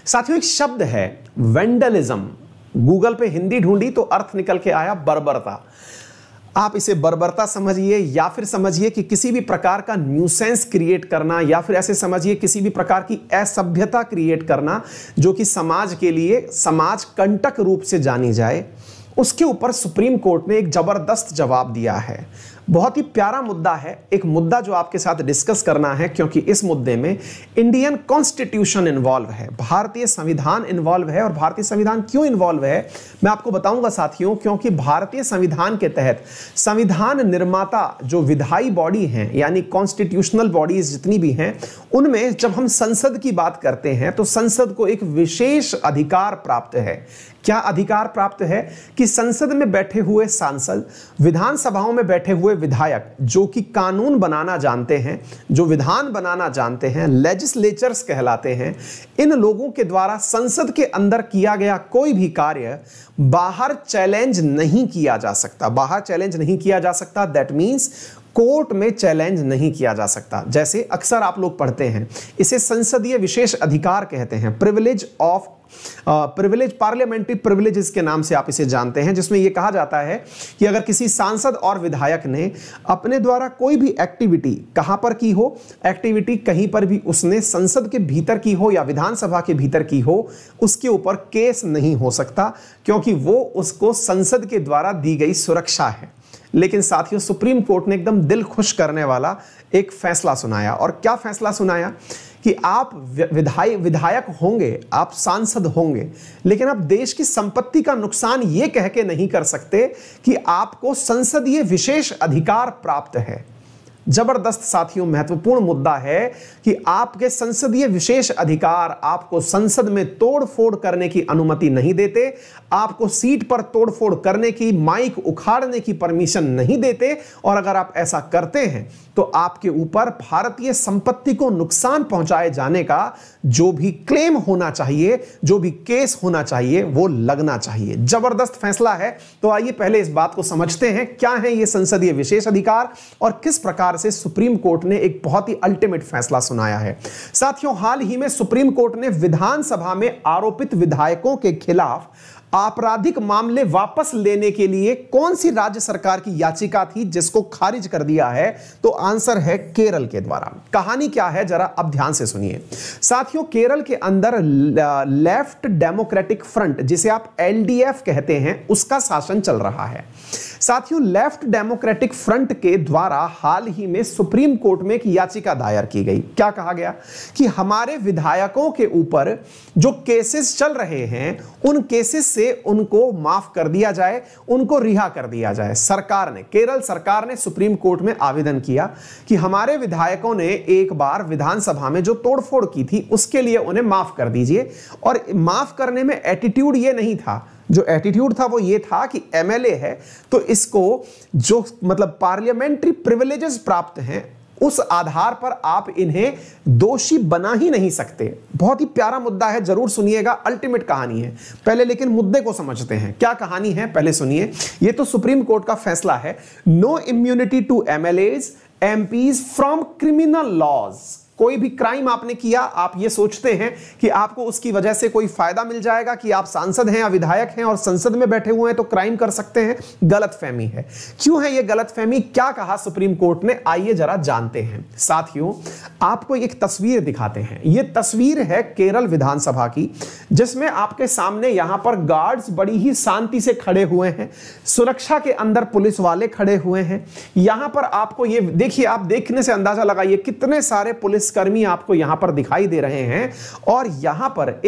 साथियों एक शब्द है वेंडलिज्म, गूगल पे हिंदी ढूंढी तो अर्थ निकल के आया बर्बरता। आप इसे बर्बरता समझिए या फिर समझिए कि किसी भी प्रकार का न्यूसेंस क्रिएट करना, या फिर ऐसे समझिए किसी भी प्रकार की असभ्यता क्रिएट करना जो कि समाज के लिए समाज कंटक रूप से जानी जाए। उसके ऊपर सुप्रीम कोर्ट ने एक जबरदस्त जवाब दिया है। बहुत ही प्यारा मुद्दा है, एक मुद्दा जो आपके साथ डिस्कस करना है, क्योंकि इस मुद्दे में इंडियन कॉन्स्टिट्यूशन इन्वॉल्व है, भारतीय संविधान इन्वॉल्व है। और भारतीय संविधान क्यों इन्वॉल्व है मैं आपको बताऊंगा साथियों, क्योंकि भारतीय संविधान के तहत संविधान निर्माता जो विधायी बॉडी हैं, यानी कॉन्स्टिट्यूशनल बॉडीज जितनी भी हैं, उनमें जब हम संसद की बात करते हैं तो संसद को एक विशेष अधिकार प्राप्त है। क्या अधिकार प्राप्त है कि संसद में बैठे हुए सांसद, विधानसभाओं में बैठे हुए विधायक जो कि कानून बनाना जानते हैं, जो विधान बनाना जानते हैं, लेजिस्लेचर्स कहलाते हैं, इन लोगों के द्वारा संसद के अंदर किया गया कोई भी कार्य बाहर चैलेंज नहीं किया जा सकता। बाहर चैलेंज नहीं किया जा सकता, दैट मीन्स कोर्ट में चैलेंज नहीं किया जा सकता। जैसे अक्सर आप लोग पढ़ते हैं, इसे संसदीय विशेष अधिकार कहते हैं, प्रिविलेज, पार्लियामेंट्री प्रिविलेजेस के नाम से आप इसे जानते हैं, जिसमें यह कहा जाता है कि अगर किसी सांसद और विधायक ने अपने द्वारा कोई भी एक्टिविटी कहां पर की हो, एक्टिविटी कहीं पर भी उसने संसद के भीतर की हो या विधानसभा के भीतर की हो, उसके ऊपर केस नहीं हो सकता, क्योंकि वो उसको संसद के द्वारा दी गई सुरक्षा है। लेकिन साथियों सुप्रीम कोर्ट ने एकदम दिल खुश करने वाला एक फैसला सुनाया। और क्या फैसला सुनाया कि आप विधायक होंगे, आप सांसद होंगे, लेकिन आप देश की संपत्ति का नुकसान यह कह के नहीं कर सकते कि आपको संसदीय विशेष अधिकार प्राप्त है। जबरदस्त साथियों महत्वपूर्ण मुद्दा है कि आपके संसदीय विशेष अधिकार आपको संसद में तोड़फोड़ करने की अनुमति नहीं देते, आपको सीट पर तोड़फोड़ करने की, माइक उखाड़ने की परमिशन नहीं देते। और अगर आप ऐसा करते हैं तो आपके ऊपर भारतीय संपत्ति को नुकसान पहुंचाए जाने का जो भी क्लेम होना चाहिए, जो भी केस होना चाहिए, वो लगना चाहिए। जबरदस्त फैसला है। तो आइए पहले इस बात को समझते हैं, क्या है ये संसदीय विशेष अधिकार और किस प्रकार से सुप्रीम कोर्ट ने एक बहुत ही अल्टीमेट फैसला सुनाया है। साथियों हाल ही में सुप्रीम कोर्ट ने विधानसभा में आरोपित विधायकों के खिलाफ आपराधिक मामले वापस लेने के लिए कौन सी राज्य सरकार की याचिका थी जिसको खारिज कर दिया है? तो आंसर है केरल के द्वारा। कहानी क्या है जरा अब ध्यान से सुनिए। साथियों केरल के अंदर लेफ्ट डेमोक्रेटिक फ्रंट, जिसे आप एलडीएफ कहते हैं, उसका शासन चल रहा है। साथियों लेफ्ट डेमोक्रेटिक फ्रंट के द्वारा हाल ही में सुप्रीम कोर्ट में एक याचिका दायर की गई। क्या कहा गया कि हमारे विधायकों के ऊपर जो केसेस चल रहे हैं उन केसेस से उनको माफ कर दिया जाए, उनको रिहा कर दिया जाए। सरकार ने, केरल सरकार ने सुप्रीम कोर्ट में आवेदन किया कि हमारे विधायकों ने एक बार विधानसभा में जो तोड़फोड़ की थी उसके लिए उन्हें माफ कर दीजिए। और माफ करने में एटीट्यूड ये नहीं था, जो एटीट्यूड था वो ये था कि एमएलए है तो इसको जो मतलब पार्लियामेंट्री प्रिविलेजेस प्राप्त हैं उस आधार पर आप इन्हें दोषी बना ही नहीं सकते। बहुत ही प्यारा मुद्दा है, जरूर सुनिएगा, अल्टीमेट कहानी है। पहले लेकिन मुद्दे को समझते हैं, क्या कहानी है पहले सुनिए। ये तो सुप्रीम कोर्ट का फैसला है, no immunity to MLAs MPs from criminal laws. कोई भी क्राइम आपने किया, आप ये सोचते हैं कि आपको उसकी वजह से कोई फायदा मिल जाएगा कि आप सांसद हैं या विधायक हैं और संसद में बैठे हुए हैं तो क्राइम कर सकते हैं, गलतफहमी है। क्यों है ये गलतफहमी, क्या कहा सुप्रीम कोर्ट ने, आइए जरा जानते हैं। साथियों आपको एक तस्वीर दिखाते हैं। ये तस्वीर है केरल विधानसभा की, जिसमें आपके सामने यहां पर गार्ड्स बड़ी ही शांति से खड़े हुए हैं, सुरक्षा के अंदर पुलिस वाले खड़े हुए हैं। यहां पर आपको ये देखिए, आप देखने से अंदाजा लगाइए कितने सारे पुलिस कर्मी आपको यहां पर दिखाई दे रहे हैं। और यहां पर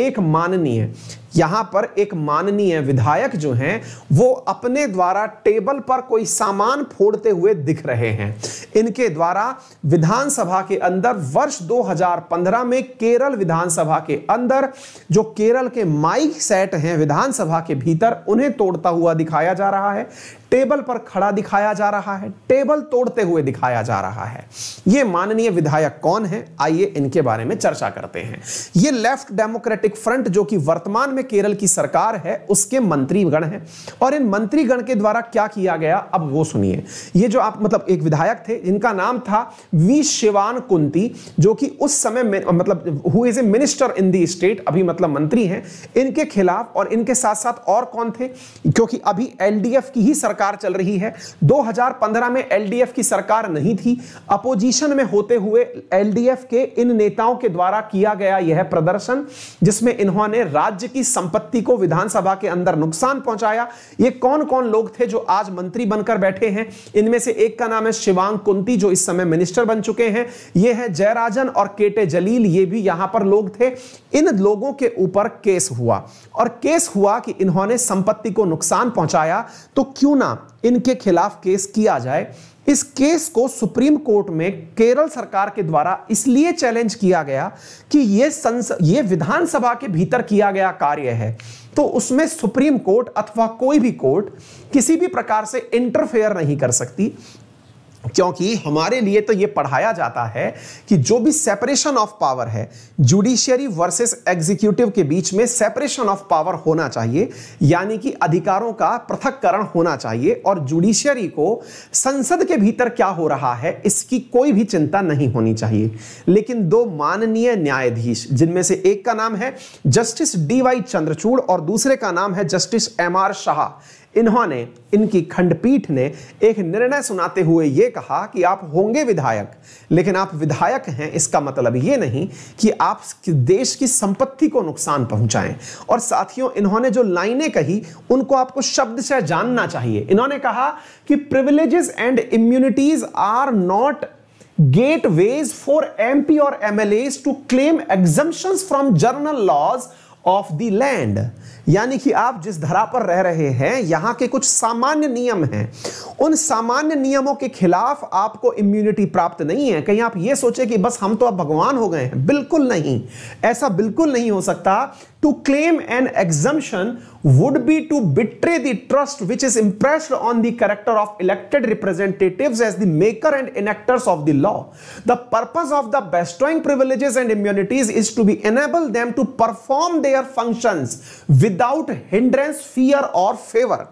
एक माननीय विधायक जो हैं वो अपने द्वारा टेबल पर कोई सामान फोड़ते हुए दिख रहे हैं। इनके द्वारा विधानसभा के अंदर वर्ष 2015 में केरल विधानसभा के अंदर जो केरल के माइक सेट हैं विधानसभा के भीतर, उन्हें तोड़ता हुआ दिखाया जा रहा है। टेबल पर खड़ा दिखाया जा रहा है, टेबल तोड़ते हुए दिखाया जा रहा है। ये माननीय विधायक कौन है, आइए इनके बारे में चर्चा करते हैं। ये लेफ्ट डेमोक्रेटिक फ्रंट जो कि वर्तमान में केरल की सरकार है उसके मंत्रीगण हैं, और इन मंत्रीगण के द्वारा क्या किया गया अब वो सुनिए। ये जो आप मतलब एक विधायक थे जिनका नाम था वी शिवानकुंती, जो कि उस समय मतलब who is a minister in the state, अभी मतलब मंत्री हैं, इनके खिलाफ, और इनके साथ साथ और कौन थे, क्योंकि अभी एलडीएफ की ही सरकार चल रही है। 2015 में एलडीएफ की सरकार नहीं थी, अपोजिशन में होते हुए एलडीएफ के इन नेताओं के द्वारा किया गया यह प्रदर्शन, जिसमें इन्होंने राज्य की संपत्ति को विधानसभा के अंदर नुकसान पहुंचाया। ये कौन कौन लोग थे जो आज मंत्री बनकर बैठे हैं? इनमें से एक का नाम है शिवानकुंती, जो इस समय मिनिस्टर बन चुके हैं। ये है जयराजन और केटे जलील, ये भी यहां पर लोग थे। इन लोगों के ऊपर केस हुआ, और केस हुआ कि इन्होंने संपत्ति को नुकसान पहुंचाया, तो क्यों ना इनके खिलाफ केस किया जाए। इस केस को सुप्रीम कोर्ट में केरल सरकार के द्वारा इसलिए चैलेंज किया गया कि ये विधानसभा के भीतर किया गया कार्य है, तो उसमें सुप्रीम कोर्ट अथवा कोई भी कोर्ट किसी भी प्रकार से इंटरफेयर नहीं कर सकती, क्योंकि हमारे लिए तो यह पढ़ाया जाता है कि जो भी सेपरेशन ऑफ पावर है, जुडिशियरी वर्सेस एग्जीक्यूटिव के बीच में सेपरेशन ऑफ पावर होना चाहिए, यानी कि अधिकारों का पृथक्करण होना चाहिए, और जुडिशियरी को संसद के भीतर क्या हो रहा है इसकी कोई भी चिंता नहीं होनी चाहिए। लेकिन दो माननीय न्यायाधीश, जिनमें से एक का नाम है जस्टिस डीवाई चंद्रचूड़ और दूसरे का नाम है जस्टिस एमआर शाह, इनकी खंडपीठ ने एक निर्णय सुनाते हुए यह कहा कि आप होंगे विधायक, लेकिन आप विधायक हैं इसका मतलब यह नहीं कि आप देश की संपत्ति को नुकसान पहुंचाएं। और साथियों, इन्होंने जो लाइनें कही उनको आपको शब्द से जानना चाहिए। इन्होंने कहा कि privileges and immunities are not gateways for MP or MLAs to claim exemptions from general laws of the land। यानी कि आप जिस धरा पर रह रहे हैं, यहां के कुछ सामान्य नियम हैं, उन सामान्य नियमों के खिलाफ आपको इम्यूनिटी प्राप्त नहीं है। कहीं आप यह सोचे कि बस हम तो अब भगवान हो गए हैं, बिल्कुल नहीं, ऐसा बिल्कुल नहीं हो सकता। To claim an exemption would be to betray the trust which is impressed on the character of elected representatives as the maker and enactors of the law. The purpose of the bestowing privileges and immunities is to be enable them to perform their functions without hindrance, fear or favor।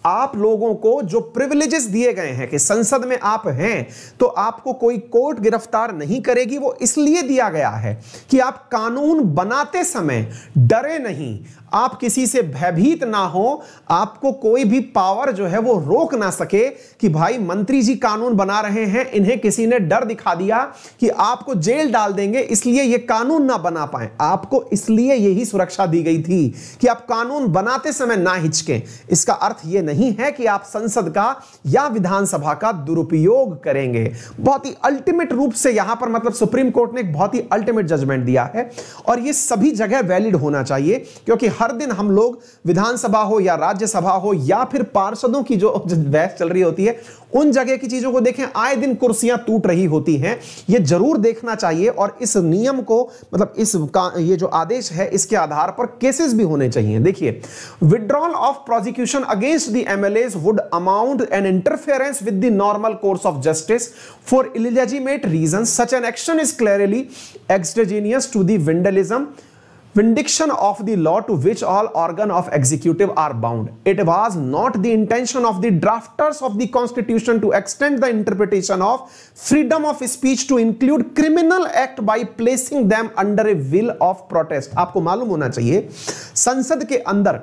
आप लोगों को जो privileges दिए गए हैं कि संसद में आप हैं तो आपको कोई कोर्ट गिरफ्तार नहीं करेगी, वो इसलिए दिया गया है कि आप कानून बनाते समय डरे नहीं, आप किसी से भयभीत ना हो, आपको कोई भी पावर जो है वो रोक ना सके कि भाई मंत्री जी कानून बना रहे हैं, इन्हें किसी ने डर दिखा दिया कि आपको जेल डाल देंगे, इसलिए ये कानून ना बना पाए। आपको इसलिए यही सुरक्षा दी गई थी कि आप कानून बनाते समय ना हिचकें। इसका अर्थ ये नहीं है कि आप संसद का या विधानसभा का दुरुपयोग करेंगे। बहुत ही अल्टीमेट रूप से यहां पर मतलब सुप्रीम कोर्ट ने एक बहुत ही अल्टीमेट जजमेंट दिया है, और ये सभी जगह वैलिड होना चाहिए, क्योंकि हर दिन हम लोग विधानसभा हो या राज्यसभा हो या फिर पार्षदों की जो बहस चल रही होती है, उन जगह की चीजों को देखें, आए दिन कुर्सियां टूट रही होती हैं। ये जरूर देखना चाहिए, और इस नियम को मतलब ये जो आदेश है इसके आधार पर केसेस भी होने चाहिए। देखिए, withdrawal of prosecution against the MLAs would amount an interference with the normal course of justice for illegitimate reason. Such an action is clearly extraneous to the vindication of the law to which all organ of executive are bound. It was not the intention of the drafters of the constitution to extend the interpretation of freedom of speech to include criminal act by placing them under a will of protest। आपको मालूम होना चाहिए, संसद के अंदर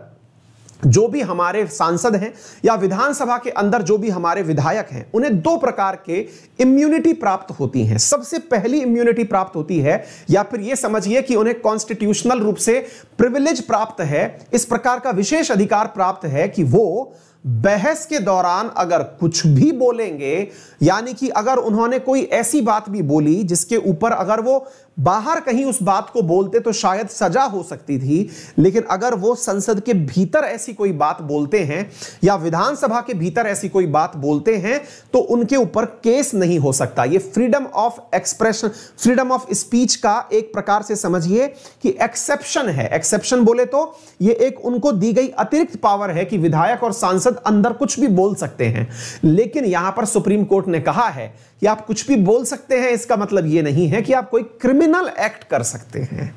जो भी हमारे सांसद हैं या विधानसभा के अंदर जो भी हमारे विधायक हैं, उन्हें दो प्रकार के इम्यूनिटी प्राप्त होती हैं। सबसे पहली इम्यूनिटी प्राप्त होती है, या फिर यह समझिए कि उन्हें कॉन्स्टिट्यूशनल रूप से प्रिविलेज प्राप्त है, इस प्रकार का विशेष अधिकार प्राप्त है कि वो बहस के दौरान अगर कुछ भी बोलेंगे, यानी कि अगर उन्होंने कोई ऐसी बात भी बोली जिसके ऊपर अगर वो बाहर कहीं उस बात को बोलते तो शायद सजा हो सकती थी, लेकिन अगर वो संसद के भीतर ऐसी कोई बात बोलते हैं या विधानसभा के भीतर ऐसी कोई बात बोलते हैं तो उनके ऊपर केस नहीं हो सकता। ये freedom of expression, freedom of speech का एक प्रकार से समझिए कि एक्सेप्शन है। एक्सेप्शन बोले तो ये एक उनको दी गई अतिरिक्त पावर है कि विधायक और सांसद अंदर कुछ भी बोल सकते हैं। लेकिन यहां पर सुप्रीम कोर्ट ने कहा है कि आप कुछ भी बोल सकते हैं, इसका मतलब यह नहीं है कि आप कोई क्रिमिनल एक्ट कर सकते हैं।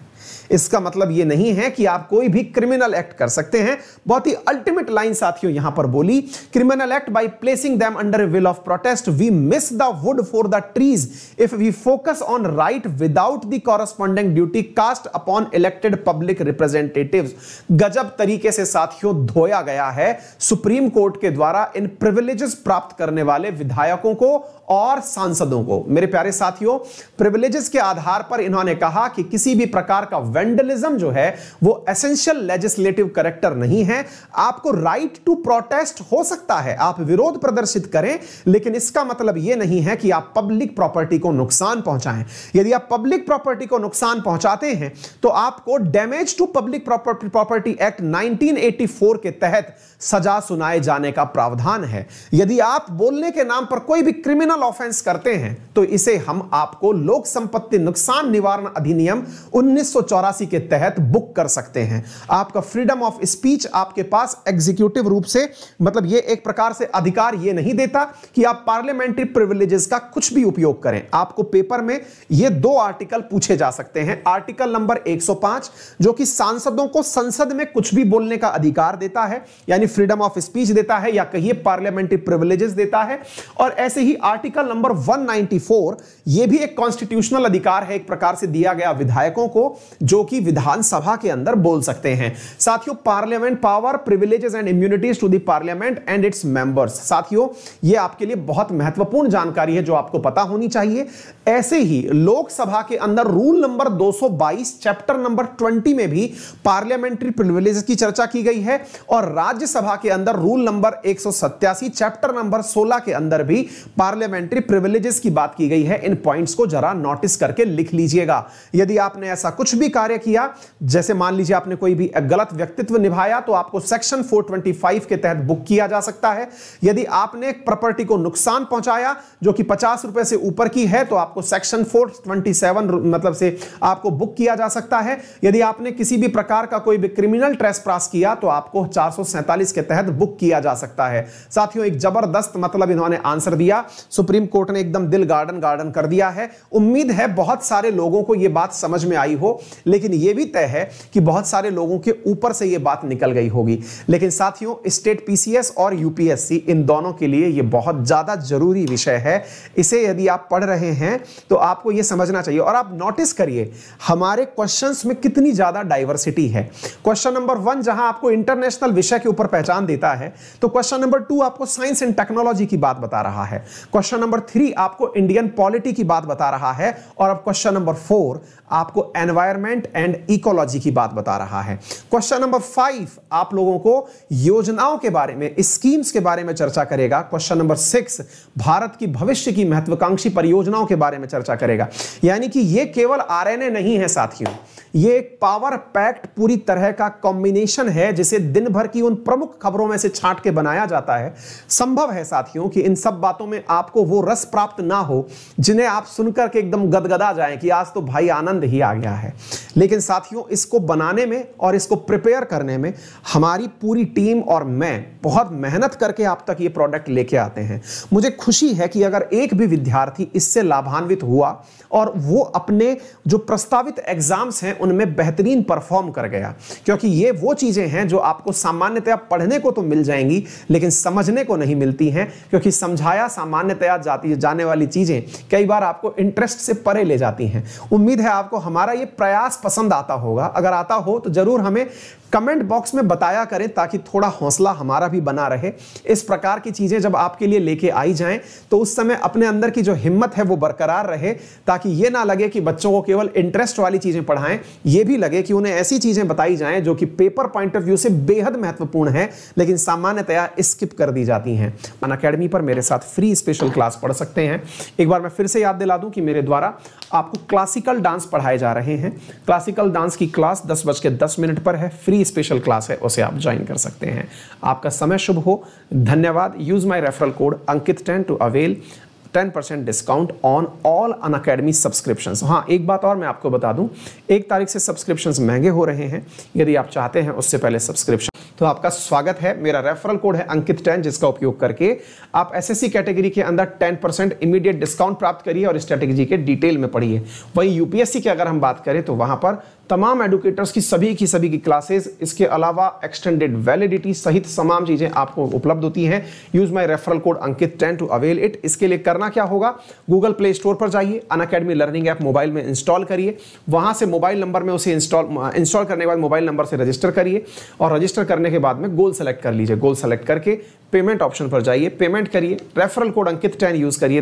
इसका मतलब यह नहीं है कि आप कोई भी क्रिमिनल एक्ट कर सकते हैं। बहुत ही अल्टीमेट लाइन साथियों यहां पर बोली, criminal act by placing them under a will of protest we miss the wood for the trees if we focus on right without the corresponding duty cast upon elected public representatives. गजब तरीके से साथियों धोया गया है supreme court के द्वारा इन privileges प्राप्त करने वाले विधायकों को और सांसदों को। मेरे प्यारे साथियों, प्रिविलेजेस के आधार पर इन्होंने कहा कि किसी भी प्रकार का वेंडलिज्म जो है वो एसेंशियल लेजिस्लेटिव कैरेक्टर नहीं है। आपको राइट टू प्रोटेस्ट हो सकता है, आप विरोध प्रदर्शित करें, लेकिन इसका मतलब यह नहीं है कि आप पब्लिक प्रॉपर्टी को नुकसान पहुंचाएं। यदि आप पब्लिक प्रॉपर्टी को नुकसान पहुंचाते हैं तो आपको damage to public property act 1984 के तहत सजा सुनाए जाने का प्रावधान है। यदि आप बोलने के नाम पर कोई भी क्रिमिनल ऑफेंस करते हैं तो इसे हम आपको लोक संपत्ति नुकसान निवारण अधिनियम 1984 के तहत बुक कर सकते हैं। आपका फ्रीडम ऑफ स्पीच आपके पास एग्जीक्यूटिव रूप से, मतलब यह एक प्रकार से अधिकार यह नहीं देता कि आप पार्लियामेंट्री प्रिविलेजेस का कुछ भी उपयोग करें। आपको पेपर में ये 2 आर्टिकल पूछे जा सकते हैं। आर्टिकल नंबर 105 जो कि सांसदों को संसद में कुछ भी बोलने का अधिकार देता है, यानी फ्रीडम ऑफ स्पीच देता है या कहिए पार्लियामेंट्री प्रिविलेजेस देता है। और ऐसे ही आर्टिकल नंबर 194 यह भी एक कॉन्स्टिट्यूशनल अधिकार है एक प्रकार से दिया गया विधायकों को, जो कि विधानसभा के अंदर बोल सकते हैं। साथियों, parliament power, privileges and immunities to the parliament and its members. साथियों, यह आपके लिए बहुत महत्वपूर्ण जानकारी है जो आपको पता होनी चाहिए। ऐसे ही लोकसभा के अंदर रूल नंबर 222 चैप्टर नंबर 20 में भी पार्लियामेंट्री प्रिविलेजेस की चर्चा की गई है और राज्यसभा के अंदर रूल नंबर 187 चैप्टर नंबर 16 के अंदर भी पार्लियामेंट्री प्रिविलेजेस की बात की गई है। इन पॉइंट्स को जरा नोटिस करके लिख लीजिएगा। यदि आपने ऐसा कुछ भी कार्य किया, जैसे मान लीजिए आपने कोई भी गलत व्यक्तित्व निभाया, तो आपको सेक्शन 425 के तहत बुक किया जा सकता है। यदि आपने प्रॉपर्टी को नुकसान पहुंचाया जो कि 50 रुपए से ऊपर की है तो आपको सेक्शन 427 मतलब से आपको बुक किया जा सकता है। यदि आपने किसी भी प्रकार का कोई भी क्रिमिनल ट्रेसपास किया तो आपको 447 के तहत बुक किया जा सकता है। साथियों, एक जबरदस्त मतलब इन्होंने आंसर दिया। सुप्रीम कोर्ट ने एकदम दिल गार्डन कर दिया है। उम्मीद है बहुत सारे लोगों को यह बात समझ में आई हो, लेकिन यह भी तय है कि बहुत सारे लोगों के ऊपर से यह बात निकल गई होगी। लेकिन साथियों, स्टेट पीसीएस और यूपीएससी इन दोनों के लिए यह बहुत ज्यादा जरूरी विषय है। इसे यदि आप पढ़ रहे हैं तो आपको यह समझना चाहिए। और आप नोटिस करिए हमारे क्वेश्चंस में कितनी ज्यादा डाइवर्सिटी है। क्वेश्चन नंबर 1 जहां आपको इंटरनेशनल विषय के ऊपर पहचान देता है, तो क्वेश्चन नंबर 2 आपको साइंस एंड टेक्नोलॉजी की बात बता रहा है। क्वेश्चन नंबर 3 आपको इंडियन पॉलिटी की बात बता रहा है। और अब क्वेश्चन नंबर 4 आपको एनवायरमेंट एंड इकोलॉजी की बात बता रहा है। क्वेश्चन नंबर 5 आप लोगों को योजनाओं के बारे में, स्कीम्स के बारे में चर्चा करेगा। क्वेश्चन नंबर 6 भारत की भविष्य की महत्वाकांक्षी परियोजनाओं के बारे में चर्चा करेगा। यानी कि यह केवल आरएनए नहीं है साथियों, यह एक पावर पैक्ड पूरी तरह का कॉम्बिनेशन है जिसे दिन भर की उन प्रमुख खबरों में से छांट के बनाया जाता है। संभव है साथियों कि इन सब बातों में आपको वो रस प्राप्त ना हो जिन्हें आप सुनकर के एकदम गदगदा जाएं कि आज तो भाई आनंद ही आ गया है। लेकिन साथियों, इसको बनाने में और इसको प्रिपेयर करने में हमारी पूरी टीम और मैं बहुत मेहनत करके आप तक ये प्रोडक्ट लेके आते हैं। मुझे खुशी है कि अगर एक भी विद्यार्थी इससे लाभान्वित हुआ और वो अपने जो प्रस्तावित एग्जाम्स हैं उनमें बेहतरीन परफॉर्म कर गया, क्योंकि ये वो चीजें हैं जो आपको सामान्यतया पढ़ने को तो मिल जाएंगी लेकिन समझने को नहीं मिलती हैं, क्योंकि समझाया सामान्यतया जाने वाली चीजें कई बार आपको इंटरेस्ट से परे ले जाती हैं। उम्मीद है आपको हमारा ये प्रयास पसंद आता होगा। अगर आता हो तो जरूर हमें कमेंट बॉक्स में बताया करें ताकि थोड़ा हौसला हमारा भी बना रहे। इस प्रकार की चीजें जब आपके लिए लेके आई जाएं तो उस समय अपने अंदर की जो हिम्मत है वो बरकरार रहे, ताकि ये ना लगे कि बच्चों को केवल इंटरेस्ट वाली चीजें पढ़ाएं, ये भी लगे कि उन्हें ऐसी चीजें बताई जाएं जो कि पेपर पॉइंट ऑफ व्यू से बेहद महत्वपूर्ण है लेकिन सामान्यतया स्किप कर दी जाती हैं, अनअकैडमी पर मेरे साथ फ्री स्पेशल क्लास पढ़ सकते हैं। एक बार मैं फिर से याद दिला दूं कि मेरे द्वारा आपको क्लासिकल डांस पढ़ाए जा रहे हैं। क्लासिकल डांस की क्लास 10:10 पर है, फ्री स्पेशल क्लास है, उसे आप ज्वाइन कर सकते हैं। आपका समय शुभ हो। धन्यवाद। यूज माय रेफरल कोड अंकित10 to avail 10% discount on all Unacademy subscriptions. हाँ, एक बात और मैं आपको बता दूं, 1 तारीख से सब्सक्रिप्शंस महंगे हो रहे हैं। यदि आप चाहते हैं उससे पहले सब्सक्रिप्शन, तो आपका स्वागत है। मेरा रेफरल कोड है अंकित10, जिसका उपयोग करके आप एसएससी कैटेगरी के अंदर 10% इमीडिएट डिस्काउंट प्राप्त करिए और स्ट्रेटेजी के डिटेल में पढ़िए। वहीं यूपीएससी की अगर हम बात करें तो वहां पर तमाम एडुकेटर्स की सभी की क्लासेस, इसके अलावा एक्सटेंडेड वैलिडिटी सहित तमाम चीजें आपको उपलब्ध होती हैं। यूज माय रेफरल कोड अंकित10 टू अवेल इट। इसके लिए करना क्या होगा, गूगल प्ले स्टोर पर जाइए, अनअकैडमी लर्निंग ऐप मोबाइल में इंस्टॉल करिए, वहां से मोबाइल नंबर में उसे इंस्टॉल करने के बाद मोबाइल नंबर से रजिस्टर करिए और रजिस्टर करने के बाद में गोल सेलेक्ट कर लीजिए। गोल सेलेक्ट करके पेमेंट ऑप्शन पर जाइए, पेमेंट करिए, रेफरल कोड अंकित10 यूज करिए।